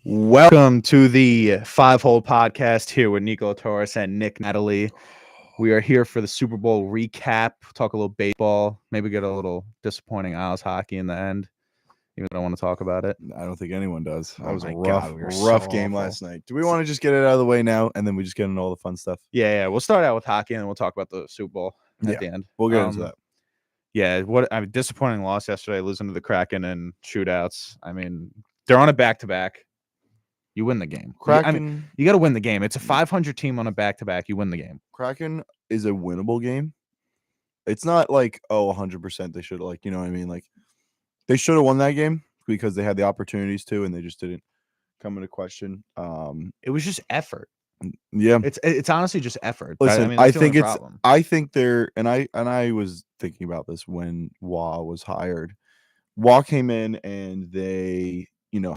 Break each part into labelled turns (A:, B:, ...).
A: Welcome to the Five-Hole Podcast here with Niko, Laoutaris, and Natalie. We are here for the Super Bowl recap, talk a little baseball, maybe get a little disappointing Isles hockey in the end, even though I don't want to talk about it.
B: I don't think anyone does.
A: Oh
B: That was a
A: my
B: rough,
A: God, we were
B: rough
A: so
B: game
A: awful.
B: last night. Do we want to just get it out of the way now, and then we just get into all the fun stuff?
A: Yeah, we'll start out with hockey, and then we'll talk about the Super Bowl at the end.
B: We'll get into that.
A: Yeah, disappointing loss yesterday, losing to the Kraken and shootouts. I mean, they're on a back-to-back. You win the game.
B: Kraken,
A: You got to win the game. It's a 500 team on a back-to-back. You win the game.
B: Kraken is a winnable game. It's not like, 100% they should, you know what I mean? Like, they should have won that game because they had the opportunities to, and they just didn't come into question.
A: It was just effort.
B: Yeah.
A: It's honestly just effort.
B: Listen,
A: I think
B: they're, and I was thinking about this when Wah was hired. Wah came in and they,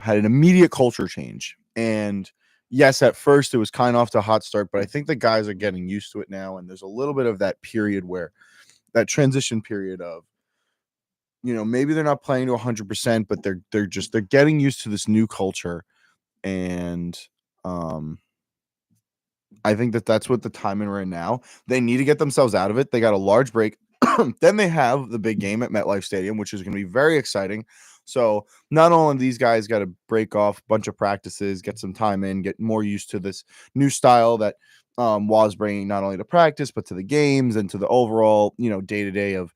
B: had an immediate culture change. And yes, at first it was kind of off to a hot start, but I think the guys are getting used to it now. And there's a little bit of that period where that transition period of, maybe they're not playing to 100%, but they're getting used to this new culture. And, I think that's what the time we're in now. They need to get themselves out of it. They got a large break. Then they have the big game at MetLife Stadium, which is going to be very exciting. So not only these guys got to break off a bunch of practices, get some time in, get more used to this new style that was bringing not only to practice, but to the games and to the overall, day-to-day of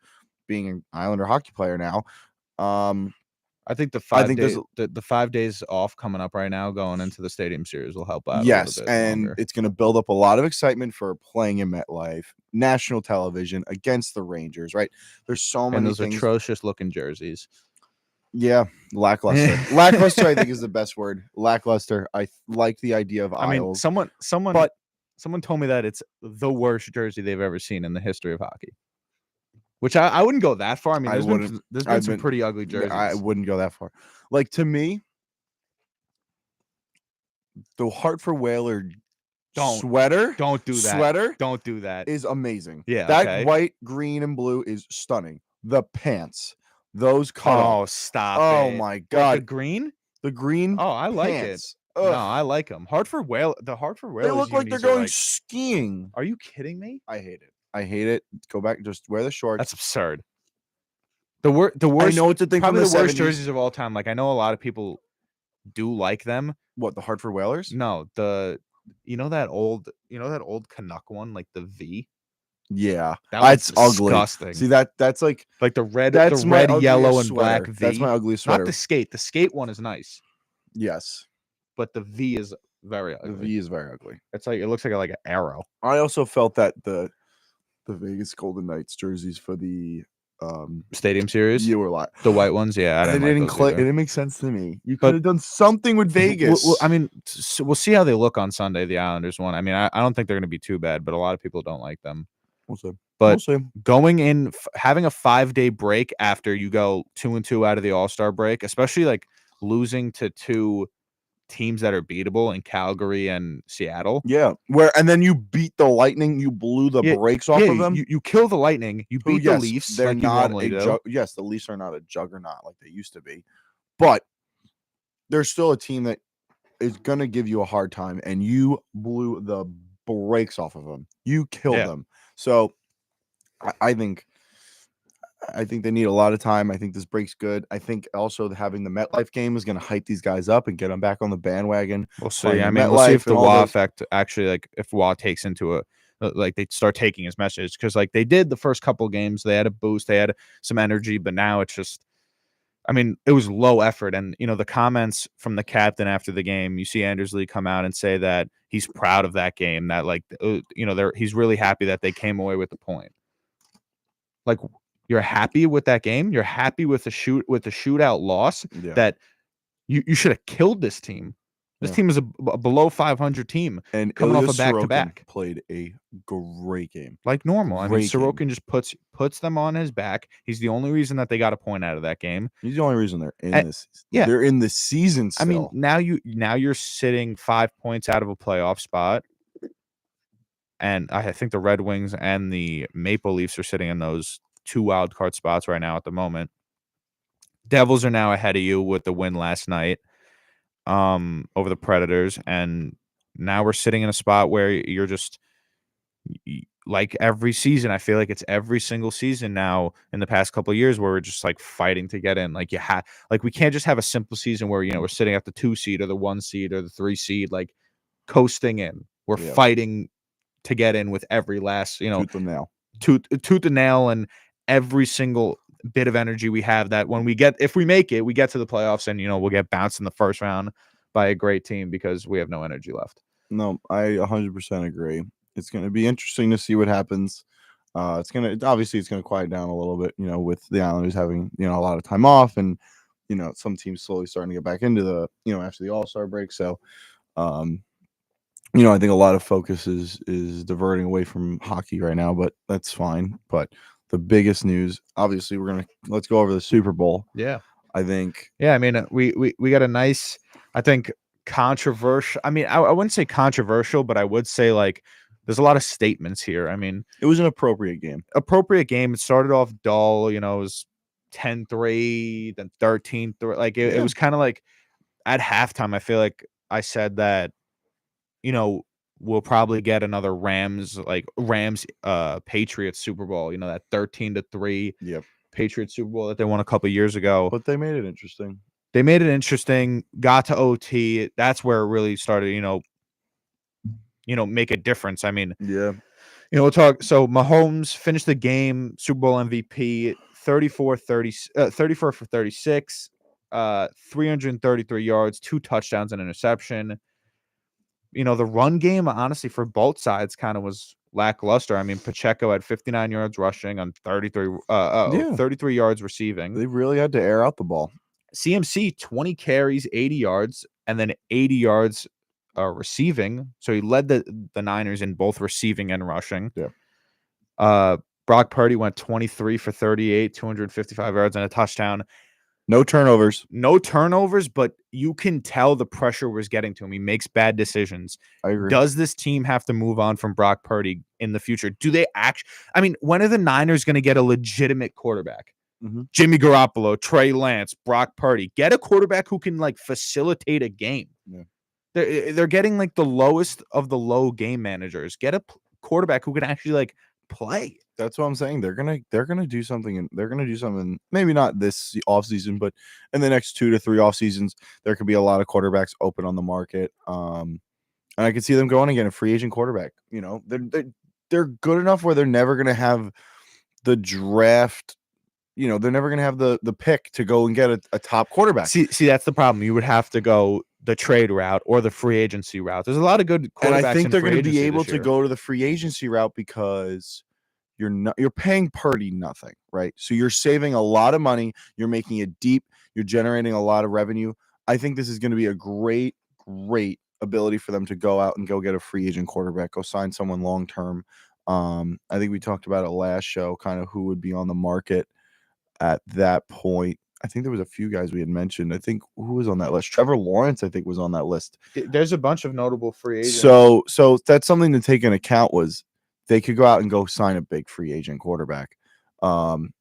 B: being an Islander hockey player now.
A: I think the 5 days off coming up right now, going into the Stadium Series, will help out.
B: Yes,
A: a little bit
B: and
A: longer.
B: It's going to build up a lot of excitement for playing in MetLife, national television against the Rangers. Right? There's so many things.
A: Atrocious looking jerseys.
B: Yeah, lackluster. Lackluster, I think, is the best word. Lackluster. I like the idea of aisles.
A: Someone told me that it's the worst jersey they've ever seen in the history of hockey. Which I wouldn't go that far. I mean, there's been some pretty ugly jerseys.
B: I wouldn't go that far. Like, to me, the Hartford Whaler sweater.
A: Don't do that.
B: Sweater.
A: Don't do that.
B: Is amazing.
A: Yeah,
B: that white, green, and blue is stunning. The pants, those colors.
A: Oh, stop!
B: Oh my God!
A: The green.
B: The green.
A: Oh, I like it. Ugh. No, I like them. The Hartford Whalers.
B: They look like they're going skiing.
A: Are you kidding me?
B: I hate it. Go back. Just wear the shorts.
A: That's absurd. The worst.
B: I know it's a thing.
A: Probably
B: from
A: the worst
B: 70s.
A: jerseys of all time. Like, I know a lot of people do like them.
B: What, the Hartford Whalers?
A: No, that old Canuck one, like the V.
B: Yeah,
A: that's
B: ugly.
A: Disgusting.
B: See that's like
A: the red, yellow, and black V.
B: That's my ugly sweater.
A: Not the skate. The skate one is nice.
B: Yes,
A: but the V is very ugly.
B: The V is very ugly.
A: It's like, it looks like an arrow.
B: I also felt that the Vegas Golden Knights jerseys for the
A: Stadium Series,
B: you were a lot.
A: The white ones, yeah,
B: it didn't click. It didn't make sense to me. You could have done something with Vegas.
A: I mean, we'll see how they look on Sunday. The Islanders one. I mean, I don't think they're going to be too bad, but a lot of people don't like them.
B: We'll see.
A: But going in, having a 5-day break after you go 2-2 out of the All-Star break, especially like losing to two teams that are beatable in Calgary and Seattle.
B: Yeah, and then you beat the Lightning. You blew the brakes off of them.
A: You kill the Lightning. You beat the Leafs.
B: They're
A: like
B: not
A: yes,
B: the Leafs are not a juggernaut like they used to be, but they're still a team that is gonna give you a hard time. And you blew the brakes off of them. You killed them. So I think they need a lot of time. I think this break's good. I think also having the MetLife game is going to hype these guys up and get them back on the bandwagon.
A: We'll see. I mean, we'll see if the Wah effect actually, like, if Wah takes into they start taking his message, because like they did the first couple of games, they had a boost, they had some energy, but now it's just, I mean, it was low effort. And the comments from the captain after the game, you see Anders Lee come out and say that he's proud of that game, that like he's really happy that they came away with the point. Like, you're happy with that game? You're happy with the shootout loss?
B: Yeah.
A: That you should have killed this team. This team is a below 500 team,
B: and
A: coming off a back-to-back.
B: Played a great game,
A: like normal. I mean, Sorokin just puts them on his back. He's the only reason that they got a point out of that game.
B: He's the only reason they're in this. Yeah, they're in the season still.
A: I mean, now you're sitting 5 points out of a playoff spot. And I think the Red Wings and the Maple Leafs are sitting in those 2 wild card spots right now at the moment. Devils are now ahead of you with the win last night. over the Predators, and now we're sitting in a spot where you're just like every season. I feel like it's every single season now in the past couple of years where we're just like fighting to get in. Like we can't just have a simple season where we're sitting at the 2 seed or the 1 seed or the 3 seed, like coasting in. We're fighting to get in with every last
B: tooth and nail,
A: tooth and nail, and every single bit of energy we have. That when if we make it, we get to the playoffs, and we'll get bounced in the first round by a great team because we have no energy left.
B: No, I 100% agree. It's going to be interesting to see what happens. It's going to quiet down a little bit, with the Islanders having, a lot of time off, and, some teams slowly starting to get back into the, after the All-Star break. So, I think a lot of focus is diverting away from hockey right now, but that's fine. But the biggest news, obviously, let's go over the Super Bowl.
A: Yeah.
B: I think.
A: Yeah. I mean, we got a nice, I think, controversial. I mean, I wouldn't say controversial, but I would say like there's a lot of statements here. I mean,
B: it was an appropriate game.
A: It started off dull, it was 10-3, then 13-3. Like it was kind of like at halftime, I feel like I said that, we'll probably get another Rams Patriots Super Bowl, that 13-3 Patriots Super Bowl that they won a couple years ago.
B: But they made it interesting.
A: Got to OT. That's where it really started, make a difference. I mean, we'll talk. So Mahomes finished the game, Super Bowl MVP, 34 for 36, 333 yards, 2 touchdowns, and interception. The run game, honestly, for both sides kind of was lackluster. I mean, Pacheco had 59 yards rushing on 33 yards receiving.
B: They really had to air out the ball.
A: CMC, 20 carries, 80 yards, and then 80 yards receiving. So he led the Niners in both receiving and rushing.
B: Yeah.
A: Brock Purdy went 23 for 38, 255 yards and a touchdown.
B: No turnovers,
A: but you can tell the pressure was getting to him. He makes bad decisions.
B: I agree.
A: Does this team have to move on from Brock Purdy in the future? Do they when are the Niners going to get a legitimate quarterback?
B: Mm-hmm.
A: Jimmy Garoppolo, Trey Lance, Brock Purdy. Get a quarterback who can facilitate a game.
B: Yeah.
A: They're getting the lowest of the low game managers. Get a quarterback who can actually play.
B: That's what I'm saying. They're gonna do something, and they're gonna do something. Maybe not this offseason, but in the next 2 to 3 off seasons, there could be a lot of quarterbacks open on the market. And I could see them going and getting a free agent quarterback. They're good enough where they're never gonna have the draft. They're never gonna have the pick to go and get a top quarterback.
A: See, that's the problem. You would have to go the trade route or the free agency route. There's a lot of good quarterbacks.
B: And I think they're
A: going to
B: be able to go to the free agency route because you're paying Purdy nothing, right? So you're saving a lot of money. You're making it deep. You're generating a lot of revenue. I think this is going to be a great ability for them to go out and go get a free agent quarterback, go sign someone long term. I think we talked about it last show, kind of who would be on the market at that point. I think there was a few guys we had mentioned. I think who was on that list? Trevor Lawrence, I think, was on that list.
A: There's a bunch of notable free agents.
B: So that's something to take into account was they could go out and go sign a big free agent quarterback.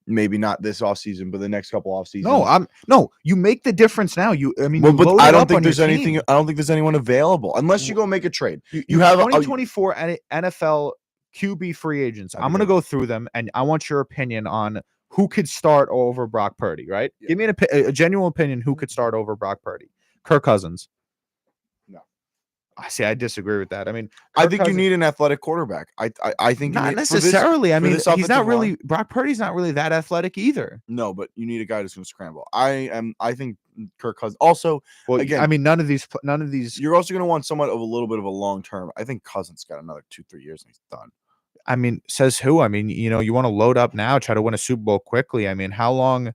B: Maybe not this offseason, but the next couple offseasons.
A: No, you make the difference now.
B: But I don't think there's anything. I don't think there's anyone available unless you go make a trade. You have
A: 2024 NFL QB free agents. I'm going to go through them, and I want your opinion on who could start over Brock Purdy, right? Yeah. Give me a genuine opinion who could start over Brock Purdy. Kirk Cousins.
B: No.
A: I disagree with that. I mean,
B: I think you need an athletic quarterback. I think
A: not necessarily. He's not really Brock Purdy's not really that athletic either.
B: No, but you need a guy who's going to scramble. I think Kirk Cousins also.
A: Well, again, none of these.
B: You're also going to want somewhat of a little bit of a long term. I think Cousins got another 2-3 years and he's done.
A: Says who? You want to load up now, try to win a Super Bowl quickly. How long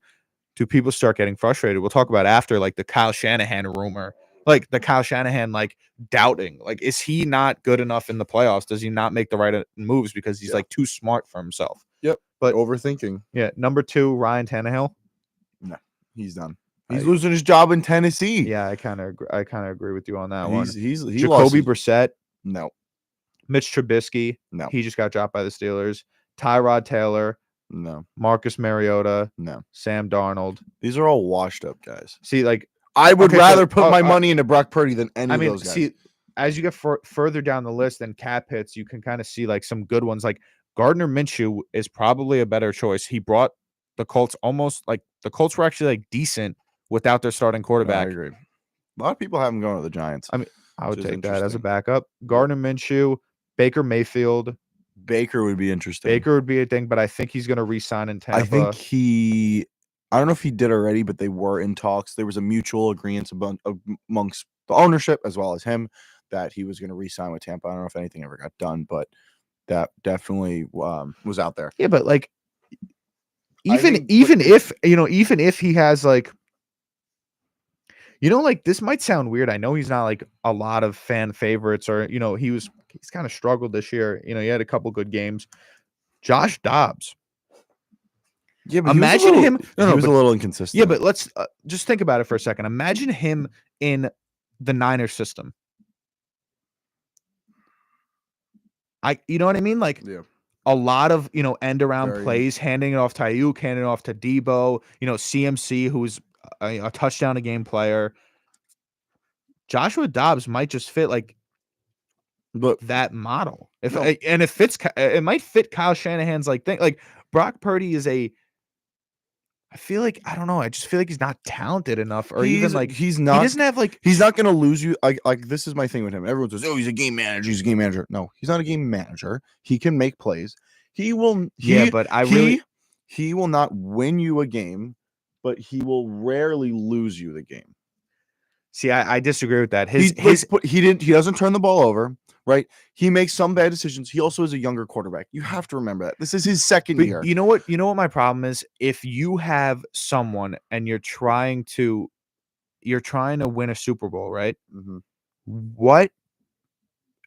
A: do people start getting frustrated? We'll talk about after, the Kyle Shanahan rumor, the Kyle Shanahan, doubting, is he not good enough in the playoffs? Does he not make the right moves because he's too smart for himself?
B: Yep. But overthinking.
A: Yeah. Number 2, Ryan Tannehill.
B: No, he's done. He's losing his job in Tennessee.
A: Yeah, I kind of agree with you on that one.
B: He
A: Jacoby Brissett.
B: No.
A: Mitch Trubisky.
B: No.
A: He just got dropped by the Steelers. Tyrod Taylor.
B: No.
A: Marcus Mariota.
B: No.
A: Sam Darnold.
B: These are all washed up guys.
A: See,
B: I would
A: Okay,
B: rather
A: so-
B: put my money into Brock Purdy than any of those guys.
A: See, as you get further down the list and cap hits, you can kind of see like some good ones. Like Gardner Minshew is probably a better choice. He brought the Colts almost like the Colts were actually like decent without their starting
B: No,
A: quarterback.
B: I agree. A lot of people have him going to the Giants.
A: I mean, I would
B: which is
A: take that as a
B: interesting.
A: backup. Gardner Minshew, Baker Mayfield.
B: Baker would be interesting.
A: Baker would be a thing, but I think he's going to re-sign in Tampa.
B: I think I don't know if he did already, but they were in talks. There was a mutual agreement amongst the ownership as well as him that he was going to re-sign with Tampa. I don't know if anything ever got done, but that definitely was out there.
A: Yeah, but like even if he has like, like this might sound weird. I know he's not like a lot of fan favorites, or he's kind of struggled this year. He had a couple good games. Josh Dobbs.
B: Yeah, but
A: imagine him.
B: He was a little inconsistent.
A: Yeah, but let's just think about it for a second. Imagine him in the Niners system. You know what I mean? Like a lot of end around plays, handing it off to Ayuk, handing it off to Debo. CMC, who's a touchdown a game player. Joshua Dobbs might just fit like that model. It might fit Kyle Shanahan's like thing. Like Brock Purdy is I feel like I don't know. I just feel like he's not talented enough, or
B: he's not. He doesn't have like. He's not going to lose you. Like this is my thing with him. Everyone says, "Oh, he's a game manager. He's a game manager." No, he's not a game manager. He can make plays. He will.
A: But
B: he will not win you a game, but he will rarely lose you the game.
A: See, I disagree with that.
B: He doesn't turn the ball over, right? He makes some bad decisions. He also is a younger quarterback. You have to remember that. This is his second year.
A: You know what my problem is? If you have someone and you're trying to win a Super Bowl, right?
B: Mm-hmm.
A: What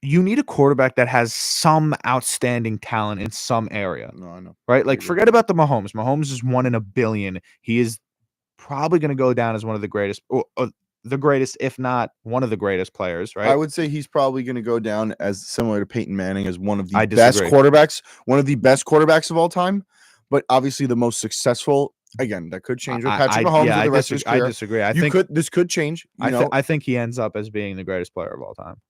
A: you need a quarterback that has some outstanding talent in some area.
B: No, I know.
A: Right? Like forget about the Mahomes. Mahomes is 1 in a billion. He is probably going to go down as one of the greatest the greatest, if not one of the greatest players, right?
B: I would say he's probably going to go down as similar to Peyton Manning as one of the best quarterbacks of all time, but obviously the most successful. Again, that could change with Patrick Mahomes for the rest of his career.
A: I disagree. I
B: think this could change.
A: I think he ends up as being the greatest player of all time.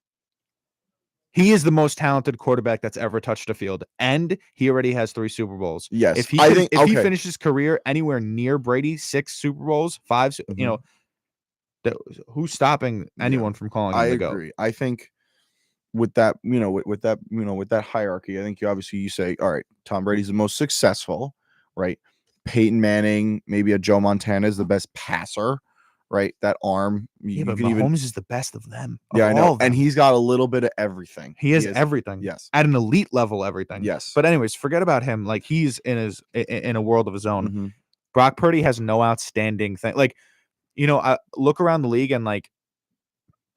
A: He is the most talented quarterback that's ever touched a field, and he already has 3 Super Bowls.
B: Yes,
A: if he finishes his career anywhere near Brady, 6 Super Bowls, 5,
B: mm-hmm.
A: Who's stopping anyone from calling him the GOAT?
B: I agree. I think with that, with that hierarchy, I think you say, all right, Tom Brady's the most successful, right? Peyton Manning, maybe a Joe Montana is the best passer, right? That arm.
A: But Mahomes is the best of them.
B: I know. And he's got a little bit of everything.
A: He has everything.
B: Yes.
A: At an elite level, everything.
B: Yes.
A: But anyways, forget about him. Like he's in a world of his own.
B: Mm-hmm.
A: Brock Purdy has no outstanding thing. Like, I look around the league and like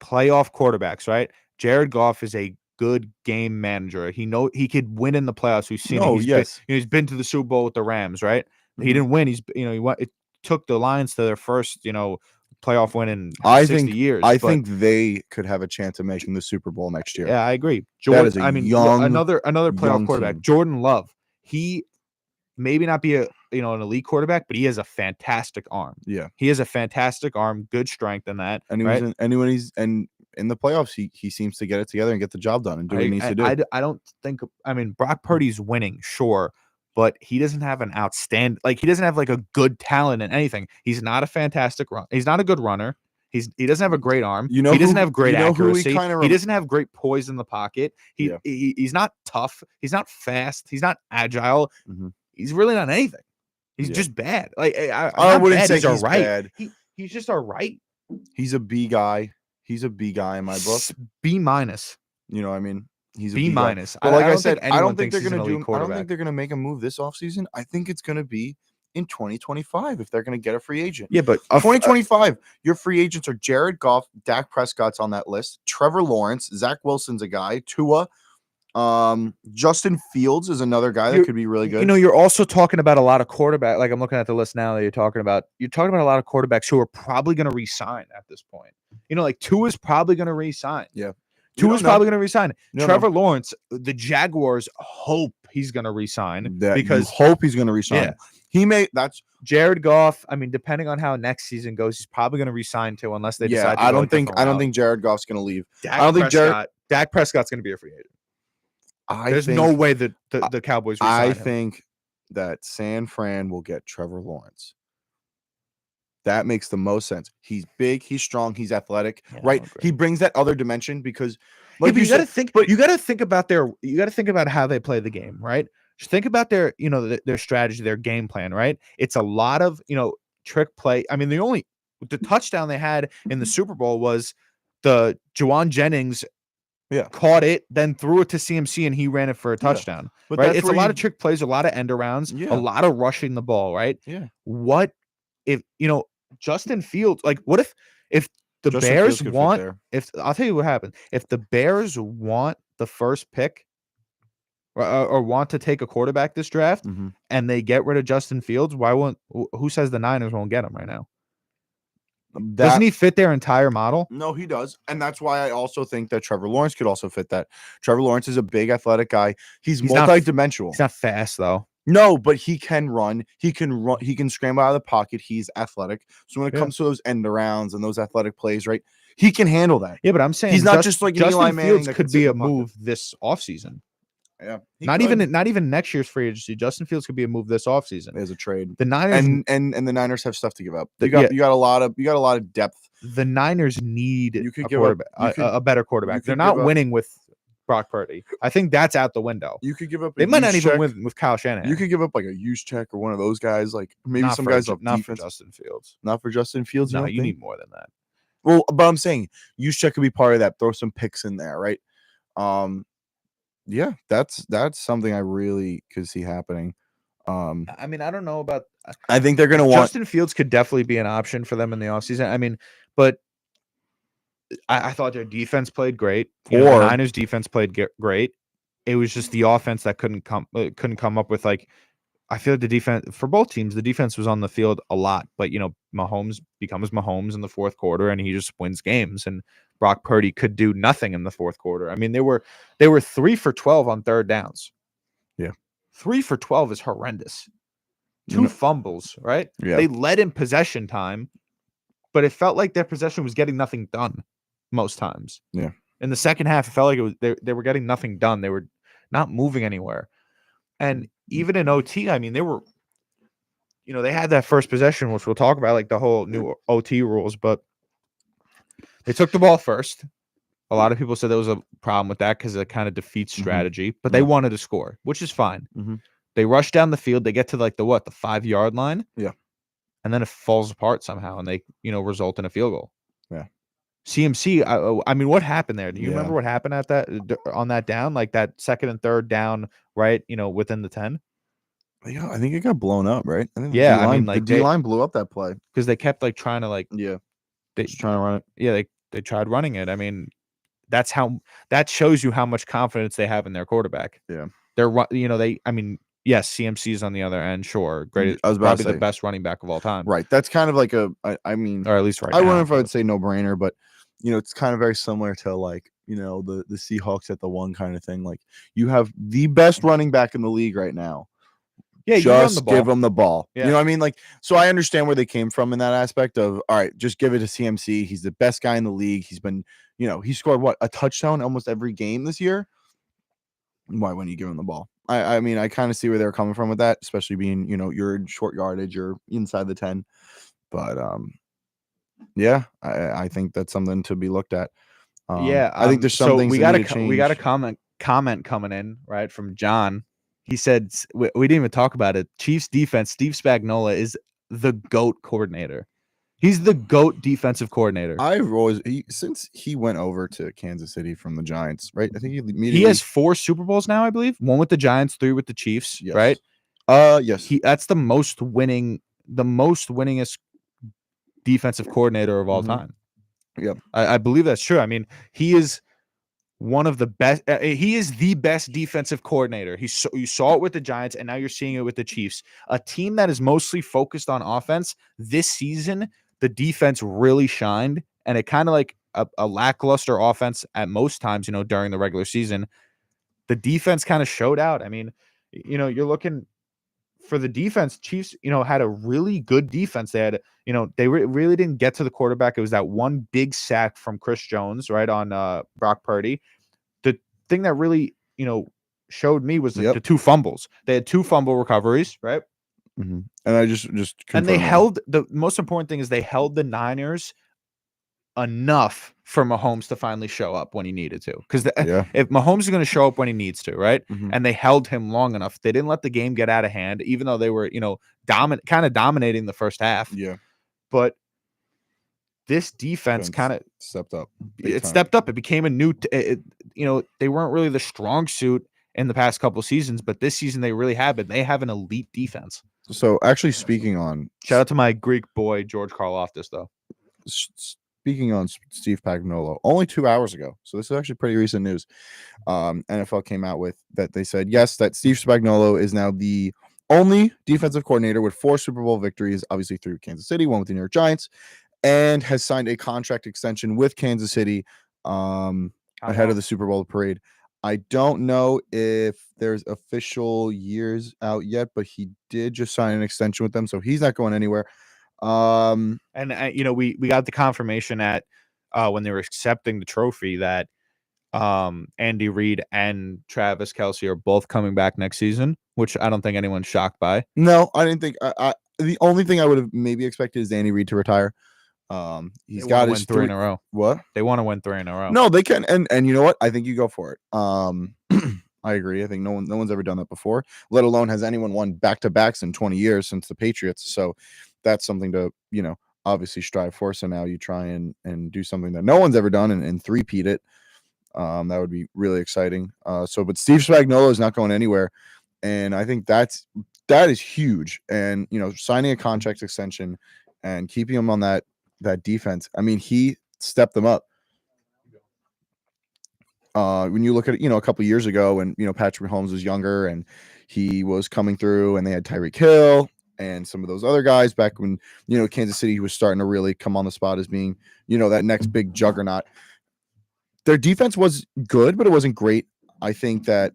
A: playoff quarterbacks, right? Jared Goff is a good game manager. He could win in the playoffs. We've seen it. He's been to the Super Bowl with the Rams, right? Mm-hmm. He didn't win. It took the Lions to their first, playoff win in 60 years.
B: I think they could have a chance of making the Super Bowl next year.
A: Yeah, I agree.
B: Another
A: playoff quarterback, team. Jordan Love. He maybe not be an elite quarterback, but he has a fantastic arm.
B: Yeah,
A: he has a fantastic arm, good strength in that.
B: And when he's in the playoffs, he seems to get it together and get the job done and do what he needs to do.
A: I don't think. I mean, Brock Purdy's winning, sure, but he doesn't have an outstanding. Like he doesn't have like a good talent in anything. He's not a fantastic run. He's not a good runner. He doesn't have a great arm. He doesn't have great accuracy. He doesn't have great poise in the pocket. He's not tough. He's not fast. He's not agile.
B: Mm-hmm.
A: He's really not anything. He's just bad. Like
B: I wouldn't say he's all right. Bad.
A: He's just all right.
B: He's a B guy. He's a B guy in my book.
A: B-.
B: You know what I mean? He's a
A: B-.
B: But like I said, I don't think they're going to do. I don't think they're going to make a move this offseason. I think it's going to be in 2025 if they're going to get a free agent.
A: Yeah, but
B: 2025, your free agents are Jared Goff, Dak Prescott's on that list, Trevor Lawrence, Zach Wilson's a guy, Tua. Justin Fields is another guy that could be really good.
A: You're also talking about a lot of quarterbacks. Like I'm looking at the list now that you're talking about a lot of quarterbacks who are probably going to re-sign at this point. Like Tua's probably going to re-sign.
B: Yeah.
A: Tua's probably going to resign. Trevor
B: know.
A: Lawrence, the Jaguars hope he's going to resign
B: because you hope he's going to resign.
A: Yeah.
B: He may. That's
A: Jared Goff. I mean, depending on how next season goes, he's probably going to resign too, unless they decide. To
B: I don't think Jared Goff's going to leave.
A: I don't think Dak Prescott's going to be a free agent. There's no way that the Cowboys resign him.
B: Think that San Fran will get Trevor Lawrence. That makes the most sense. He's big, he's strong, he's athletic, right? He brings that other dimension because,
A: like you got to think. But you got to think about You got to think about how they play the game, right? Just think about their strategy, their game plan, right? It's a lot of trick play. I mean, the touchdown they had in the Super Bowl was the Juwan Jennings.
B: Yeah,
A: caught it, then threw it to CMC, and he ran it for a touchdown. But right, it's a lot of trick plays, a lot of end arounds, a lot of rushing the ball. Right?
B: Yeah.
A: What if Justin Fields? Like, what if the Bears want? I'll tell you what happened. If the Bears want the first pick, or want to take a quarterback this draft, and they get rid of Justin Fields, why won't? Who says the Niners won't get him right now? Doesn't he fit their entire model?
B: No, he does. And that's why I also think that Trevor Lawrence could also fit that. Trevor Lawrence is a big athletic guy. He's multi-dimensional.
A: He's not fast though.
B: No, but he can run. He can scramble out of the pocket. He's athletic. So when it comes to those end arounds and those athletic plays, right? He can handle that.
A: Yeah, but I'm saying
B: he's not just like
A: Justin Fields could be a move this offseason.
B: Yeah,
A: not even next year's free agency. Justin Fields could be a move this offseason
B: as a trade.
A: The Niners
B: and the Niners have stuff to give up. You got a lot of depth.
A: The Niners need a better quarterback. They're not winning with Brock Purdy. I think that's out the window.
B: You could give up.
A: They might not even win with Kyle Shanahan.
B: You could give up like a use check or one of those guys. Like maybe some guys
A: not for Justin Fields.
B: Not for Justin Fields.
A: No, you need more than that.
B: Well, but I'm saying use check could be part of that. Throw some picks in there, right? Yeah, that's something I really could see happening.
A: I mean, I don't know about.
B: I think they're going to want
A: Justin Fields could definitely be an option for them in the offseason. I mean, but I thought their defense played great. The Niners defense played great. It was just the offense that couldn't come up with like. I feel like the defense for both teams, the defense was on the field a lot, but Mahomes becomes Mahomes in the fourth quarter, and he just wins games. And Brock Purdy could do nothing in the fourth quarter. I mean, they were 3 for 12 on third downs.
B: Yeah,
A: 3 for 12 is horrendous. 2 fumbles, right?
B: Yeah,
A: they led in possession time, but it felt like their possession was getting nothing done most times.
B: Yeah,
A: in the second half, it felt like it was they were getting nothing done. They were not moving anywhere, and even in OT, I mean, they were, they had that first possession, which we'll talk about, like the whole new OT rules, but they took the ball first. A lot of people said there was a problem with that because it kind of defeats strategy, but they wanted to score, which is fine. They rush down the field. They get to like the 5-yard line.
B: Yeah.
A: And then it falls apart somehow, and they, result in a field goal.
B: Yeah.
A: CMC, I mean, what happened there? Do you remember what happened on that down, like that second and third down, right? Within the 10.
B: Yeah, I think it got blown up, right? I think
A: the
B: D-line blew up that play
A: because they kept like trying to
B: trying to run it.
A: Yeah, they tried running it. I mean, that shows you how much confidence they have in their quarterback.
B: Yeah,
A: yes, CMC is on the other end. Sure, great.
B: I was about to say,
A: the best running back of all time.
B: Right. That's kind of like or at least right. I wouldn't know if I would say no brainer, but it's kind of very similar to like the Seahawks at the one kind of thing. Like you have the best running back in the league right now.
A: Yeah,
B: just give him the ball.
A: Yeah.
B: You know what I mean? Like, so I understand where they came from in that aspect of, all right, just give it to CMC. He's the best guy in the league. He's been, he scored a touchdown almost every game this year. Why wouldn't you give him the ball? I mean, I kind of see where they're coming from with that, especially being, you're in short yardage, you're inside the 10. But yeah, I think that's something to be looked at. I think there's something
A: we got a comment coming in, right, from John. He said we didn't even talk about it. Chiefs defense, Steve Spagnuolo is the GOAT coordinator. He's the GOAT defensive coordinator.
B: Since he went over to Kansas City from the Giants, right? I think
A: he has 4 Super Bowls now, I believe. 1 with the Giants, 3 with the Chiefs,
B: yes.
A: Right?
B: Yes.
A: That's the most winningest defensive coordinator of all time.
B: Yep.
A: I believe that's true. I mean, he is one of the best. He is the best defensive coordinator. You saw it with the Giants, and now you're seeing it with the Chiefs. A team that is mostly focused on offense this season. The defense really shined, and it kind of like a lackluster offense at most times, during the regular season. The defense kind of showed out. I mean, you're looking for the defense. Chiefs, had a really good defense. They had, they really didn't get to the quarterback. It was that one big sack from Chris Jones, right, on Brock Purdy. The thing that really, showed me was the 2 fumbles. They had 2 fumble recoveries, right?
B: Mm-hmm. And I just
A: and they held the most important thing is they held the Niners enough for Mahomes to finally show up when he needed to. Because if Mahomes is going to show up when he needs to, right?
B: Mm-hmm.
A: And they held him long enough, they didn't let the game get out of hand, even though they were, kind of dominating the first half.
B: Yeah.
A: But this defense kind of
B: stepped up.
A: It stepped up. It became a new, they weren't really the strong suit in the past couple seasons, but this season they really have it. They have an elite defense.
B: So actually speaking on,
A: shout out to my Greek boy, George Karlaftis, though.
B: Speaking on Steve Spagnuolo, only 2 hours ago. So this is actually pretty recent news. NFL came out with that. They said, yes, that Steve Spagnuolo is now the only defensive coordinator with 4 Super Bowl victories, obviously through Kansas City, 1 with the New York Giants, and has signed a contract extension with Kansas City ahead of the Super Bowl parade. I don't know if there's official years out yet, but he did just sign an extension with them, so he's not going anywhere.
A: And we got the confirmation at when they were accepting the trophy that Andy Reid and Travis Kelce are both coming back next season, which I don't think anyone's shocked by.
B: No, I didn't think. The only thing I would have maybe expected is Andy Reid to retire. He's got his
A: 3 in a row.
B: What?
A: They want to win 3 in a row.
B: No, they can, and you know what? I think you go for it. I agree. I think no one's ever done that before. Let alone has anyone won back-to-backs in 20 years since the Patriots. So that's something to obviously strive for. So now you try and do something that no one's ever done and three-peat it. That would be really exciting. But Steve Spagnuolo is not going anywhere, and I think that is huge. And signing a contract extension and keeping him on that defense. I mean, he stepped them up. When you look at it, a couple of years ago when Patrick Mahomes was younger and he was coming through, and they had Tyreek Hill and some of those other guys back when Kansas City was starting to really come on the spot as being that next big juggernaut. Their defense was good, but it wasn't great. I think that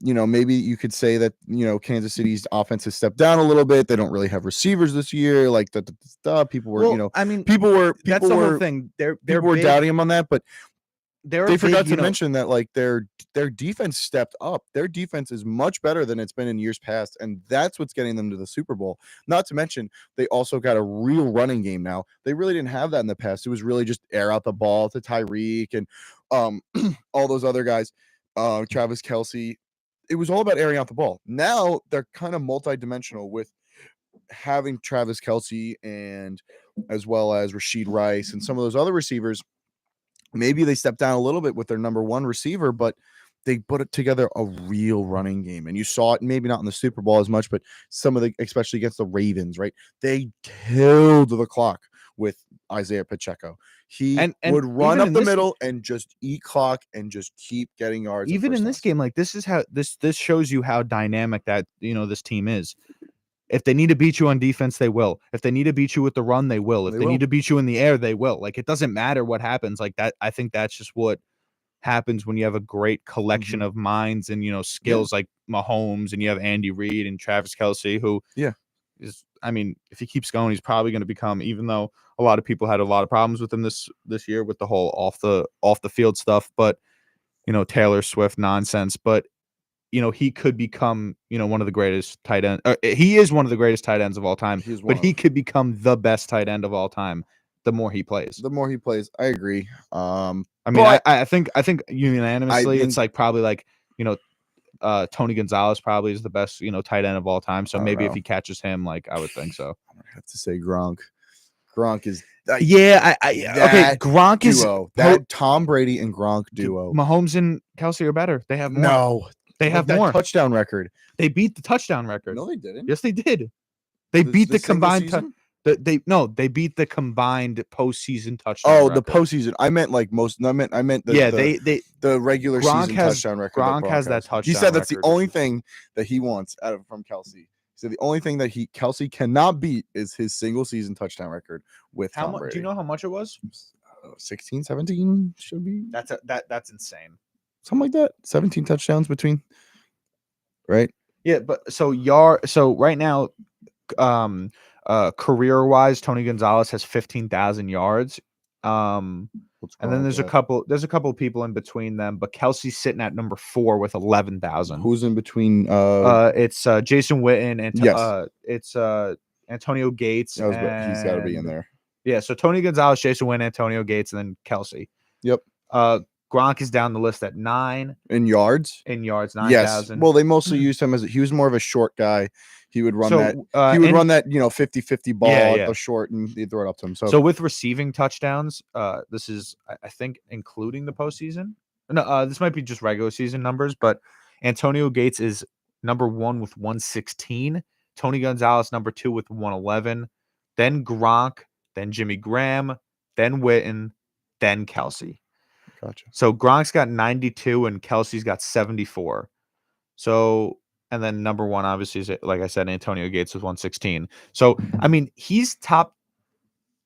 B: maybe you could say that Kansas City's offense has stepped down a little bit. They don't really have receivers this year, like people were people were
A: that's the whole thing.
B: People were doubting him on that, but they forgot to mention that like their defense stepped up. Their defense is much better than it's been in years past, and that's what's getting them to the Super Bowl. Not to mention they also got a real running game now. They really didn't have that in the past. It was really just air out the ball to Tyreek and all those other guys, Travis Kelce. It was all about airing out the ball. Now they're kind of multi-dimensional with having Travis Kelce and as well as Rashid Rice and some of those other receivers. Maybe they stepped down a little bit with their number 1 receiver, but they put it together a real running game. And you saw it, maybe not in the Super Bowl as much, but especially against the Ravens, right? They killed the clock with Isaiah Pacheco. He would run up the middle and just eat clock and just keep getting yards.
A: Even in this game, like this is how this shows you how dynamic that this team is. If they need to beat you on defense, they will. If they need to beat you with the run, they will. If they need to beat you in the air, they will. Like, it doesn't matter what happens. Like that, I think that's just what happens when you have a great collection of minds and skills like Mahomes, and you have Andy Reid and Travis Kelce, who is, I mean, if he keeps going, he's probably going to become, even though a lot of people had a lot of problems with him this year with the whole off the field stuff, but Taylor Swift nonsense, but he could become, one of the greatest tight ends. He is one of the greatest tight ends of all time, but he could become the best tight end of all time the more he plays.
B: I agree.
A: I think unanimously, it's like probably like, Tony Gonzalez probably is the best, tight end of all time. So maybe if he catches him, like I would think so.
B: I have to say Gronk. Gronk is
A: okay. Gronk
B: duo, is that Tom Brady and Gronk duo.
A: Mahomes and Kelce are better. They have more.
B: No.
A: They have more
B: touchdown record.
A: They beat the touchdown record.
B: No, they didn't.
A: Yes, they did. They beat the combined. They beat the combined postseason touchdown.
B: Oh,
A: record.
B: The postseason. I meant like most. I meant the regular season touchdown record.
A: Gronk has that touchdown.
B: He said that's the only thing that he wants from Kelce. He said the only thing that Kelce cannot beat is his single season touchdown record with Tom Brady.
A: Do you know how much it was?
B: 16, 17 should be.
A: That's insane.
B: Something like that. 17 touchdowns between. Right.
A: Yeah, but so right now, career wise, Tony Gonzalez has 15,000 yards. And then there's a couple of people in between them, but Kelsey's sitting at number 4 with 11,000.
B: Who's in between?
A: It's Jason Witten and
B: yes,
A: it's Antonio Gates.
B: He's got to be in there.
A: Yeah, so Tony Gonzalez, Jason Witten, Antonio Gates, and then Kelsey.
B: Yep.
A: Gronk is down the list at 9
B: in yards.
A: 9,000.
B: Yes. Well, they mostly used him he was more of a short guy. He would run that. He would run that 50-50 ball at the short, and he'd throw it up to him.
A: So with receiving touchdowns, this is I think including the postseason. No, this might be just regular season numbers, but Antonio Gates is number 1 with 116. Tony Gonzalez number 2 with 111. Then Gronk, then Jimmy Graham, then Witten, then Kelsey.
B: Gotcha.
A: So Gronk's got 92 and Kelsey's got 74. So. And then number 1, obviously, is, like I said, Antonio Gates with 116. So, I mean, he's top,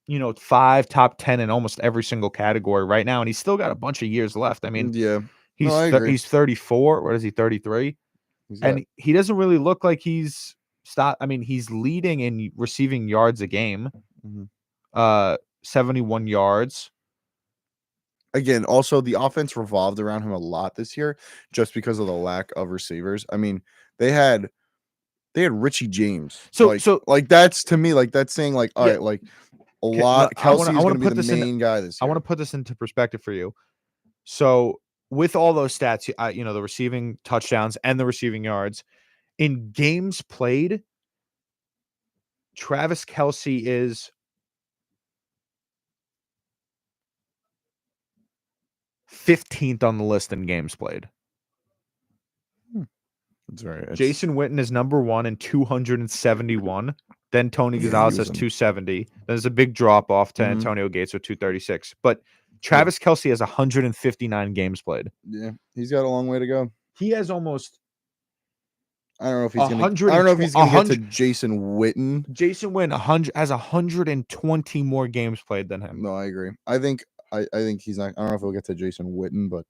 A: 5, top 10 in almost every single category right now. And he's still got a bunch of years left. I mean, he's 34. What is he, 33? And he doesn't really look like he's stopped. I mean, he's leading in receiving yards a game, 71 yards.
B: Again, also, the offense revolved around him a lot this year just because of the lack of receivers. I mean, they had Richie James. So that's to me, that's saying all right, a lot. Kelsey's going to be the main guy this year.
A: I want to put this into perspective for you. So with all those stats, the receiving touchdowns and the receiving yards in games played, Travis Kelce is 15th on the list in games played. Jason Witten is number 1 in 271. Then Tony Gonzalez has 270. There's a big drop off to Antonio Gates with 236. But Travis Kelce has 159 games played.
B: Yeah, he's got a long way to go.
A: He has almost.
B: I don't know if he's going to get to Jason Witten.
A: Jason Witten has 120 more games played than him.
B: No, I agree. I think he's not. I don't know if he'll get to Jason Witten, but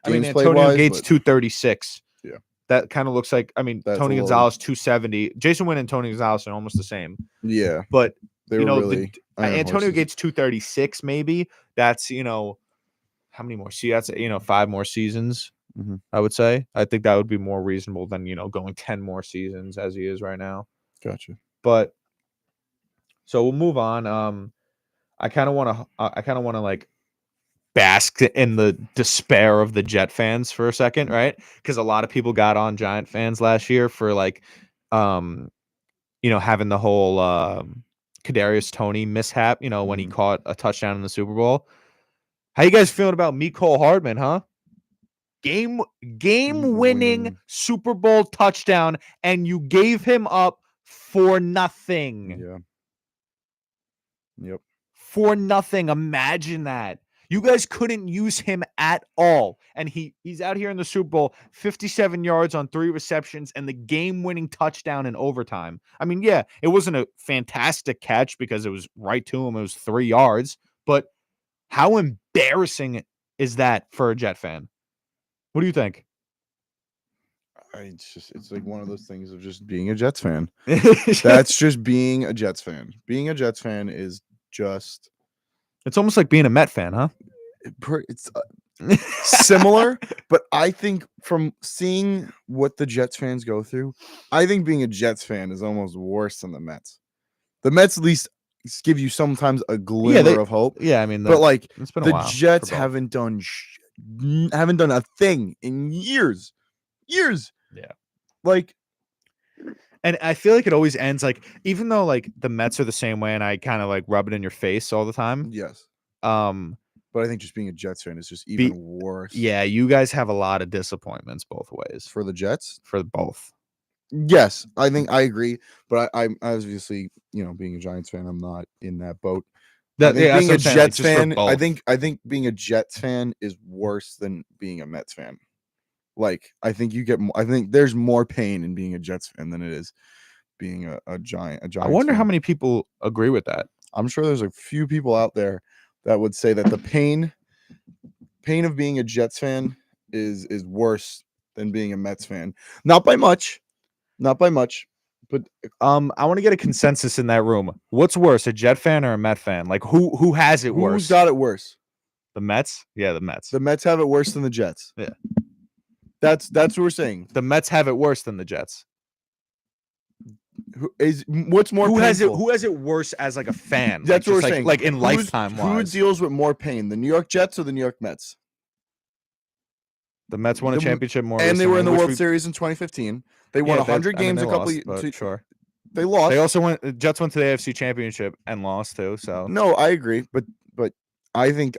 A: Antonio Gates 236.
B: Yeah,
A: that kind of looks like. I mean, Tony Gonzalez 270. Jason Witten and Tony Gonzalez are almost the same.
B: Yeah,
A: but
B: really
A: Antonio Gates 236 maybe. That's how many more? See, that's 5 more seasons. I would say. I think that would be more reasonable than going 10 more seasons as he is right now.
B: Gotcha.
A: But so we'll move on. I kind of want to bask in the despair of the Jet fans for a second, right? Because a lot of people got on Giant fans last year for having the whole Kadarius Toney mishap, when he caught a touchdown in the Super Bowl. How you guys feeling about Mecole Hardman, huh? Game-winning Super Bowl touchdown, and you gave him up for nothing.
B: Yeah. Yep.
A: For nothing. Imagine that. You guys couldn't use him at all. And he's out here in the Super Bowl, 57 yards on 3 receptions and the game-winning touchdown in overtime. I mean, yeah, it wasn't a fantastic catch because it was right to him. It was 3 yards. But how embarrassing is that for a Jet fan? What do you think?
B: It's like one of those things of just being a Jets fan. That's just being a Jets fan. Being a Jets fan is just.
A: It's almost like being a Met fan, huh?
B: It's similar, but I think from seeing what the Jets fans go through, I think being a Jets fan is almost worse than the Mets. The Mets at least give you sometimes a glimmer of hope.
A: Yeah, I mean,
B: but it's been the Jets haven't done a thing in years.
A: Yeah.
B: And
A: I feel like it always ends even though the Mets are the same way and I kind of rub it in your face all the time.
B: Yes. But I think just being a Jets fan is just even worse.
A: Yeah, you guys have a lot of disappointments both ways.
B: For the Jets?
A: For both.
B: Yes, I think I agree. But I'm obviously, being a Giants fan, I'm not in that boat. Being a Jets fan, I think being a Jets fan is worse than being a Mets fan. I think there's more pain in being a Jets fan than it is being a Giants
A: I wonder
B: fan.
A: how many people agree with that.
B: I'm sure there's a few people out there that would say that the pain of being a Jets fan is worse than being a Mets fan. Not by much, but
A: I want to get a consensus in that room. What's worse, a Jet fan or a Met fan? Like who has it worse?
B: Who's got it worse?
A: The Mets? Yeah, the Mets.
B: The Mets have it worse than the Jets.
A: Yeah.
B: That's what we're saying.
A: The Mets have it worse than the Jets.
B: What's more painful?
A: Who has it worse as like a fan?
B: That's
A: like,
B: what we're saying.
A: Like in lifetime
B: Who deals with more pain, the New York Jets or the New York Mets?
A: The Mets won a championship more
B: and
A: recently,
B: they were in the World Series in 202015. They won 100 games a couple
A: of sure.
B: They lost.
A: They also went. Jets went to the AFC Championship and lost too. So
B: no, I agree, but I think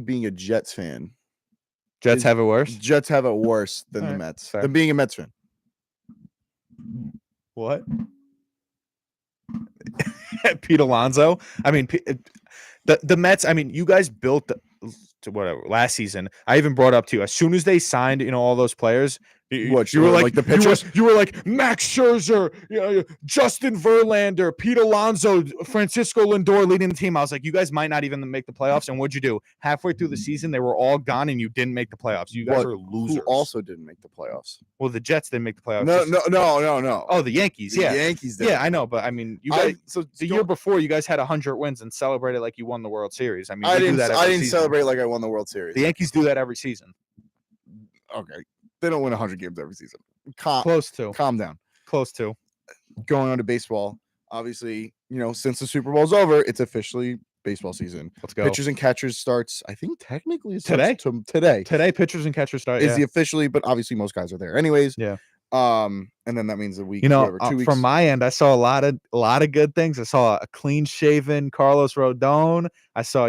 B: being a Jets fan,
A: Jets have it worse.
B: Jets have it worse than the Mets. Than being a Mets fan.
A: What? Pete Alonso. I mean, the Mets. I mean, you guys built whatever last season. I even brought up to you as soon as they signed, all those players. You were like the pitchers. You were like Max Scherzer, Justin Verlander, Pete Alonso, Francisco Lindor leading the team. I was like, you guys might not even make the playoffs. And what'd you do? Halfway through the season, they were all gone, and you didn't make the playoffs. You guys are losers.
B: Who also didn't make the playoffs?
A: Well, the Jets didn't make the playoffs.
B: No.
A: Oh, the Yankees.
B: The Yankees did.
A: Yeah, I know, but I mean, you guys. The year before, you guys had 100 wins and celebrated like you won the World Series. I mean, I didn't
B: celebrate like I won the World Series.
A: The Yankees do that every season.
B: Okay, they don't win 100 games every season.
A: Close to.
B: Calm down.
A: Close to.
B: Going on to baseball. Obviously, since the Super Bowl's over, it's officially baseball season.
A: Let's go.
B: Pitchers and catchers starts, I think technically
A: today.
B: Today,
A: pitchers and catchers start.
B: Is the officially, but obviously most guys are there anyways.
A: Yeah.
B: And then that means a week.
A: 2
B: weeks.
A: From my end, I saw a lot of good things. I saw a clean-shaven Carlos Rodon. I saw,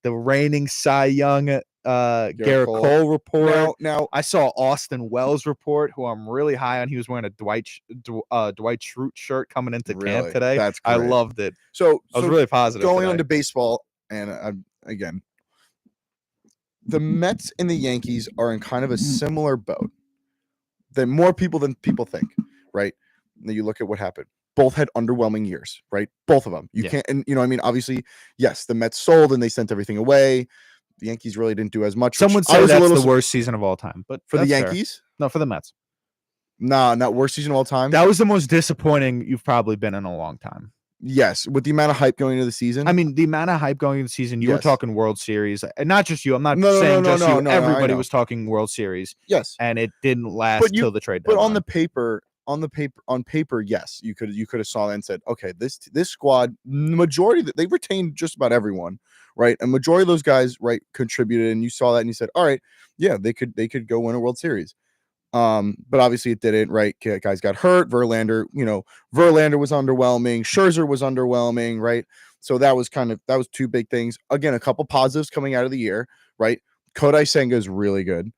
A: the reigning Cy Young Garrett Cole report.
B: Now
A: I saw Austin Wells report, who I'm really high on. He was wearing a Dwight Schrute shirt coming into camp today.
B: That's great.
A: I loved it.
B: So
A: I was really positive.
B: Going on to baseball, and again, the Mets and the Yankees are in kind of a similar boat. Than more people than people think, right? Now you look at what happened. Both had underwhelming years, right? Both of them. You can't, and obviously, yes, the Mets sold and they sent everything away. The Yankees really didn't do as much.
A: Some would say that's the worst season of all time, but
B: for the Yankees,
A: no, for the Mets.
B: Nah, not worst season of all time.
A: That was the most disappointing you've probably been in a long time.
B: Yes, with the amount of hype going into the season.
A: I mean, the amount of hype going into the season. You were talking World Series, and not just you. I'm not saying just you. Everybody was talking World Series.
B: Yes,
A: and it didn't last till the trade deadline.
B: But on paper, yes, you could have saw that and said, okay, this squad, majority they retained just about everyone, right? A majority of those guys, right, contributed, and you saw that and you said, all right, yeah, they could go win a World Series. But obviously it didn't, right? Guys got hurt. Verlander was underwhelming. Scherzer was underwhelming, right? So that was two big things. Again, a couple positives coming out of the year, right? Kodai Senga is really good.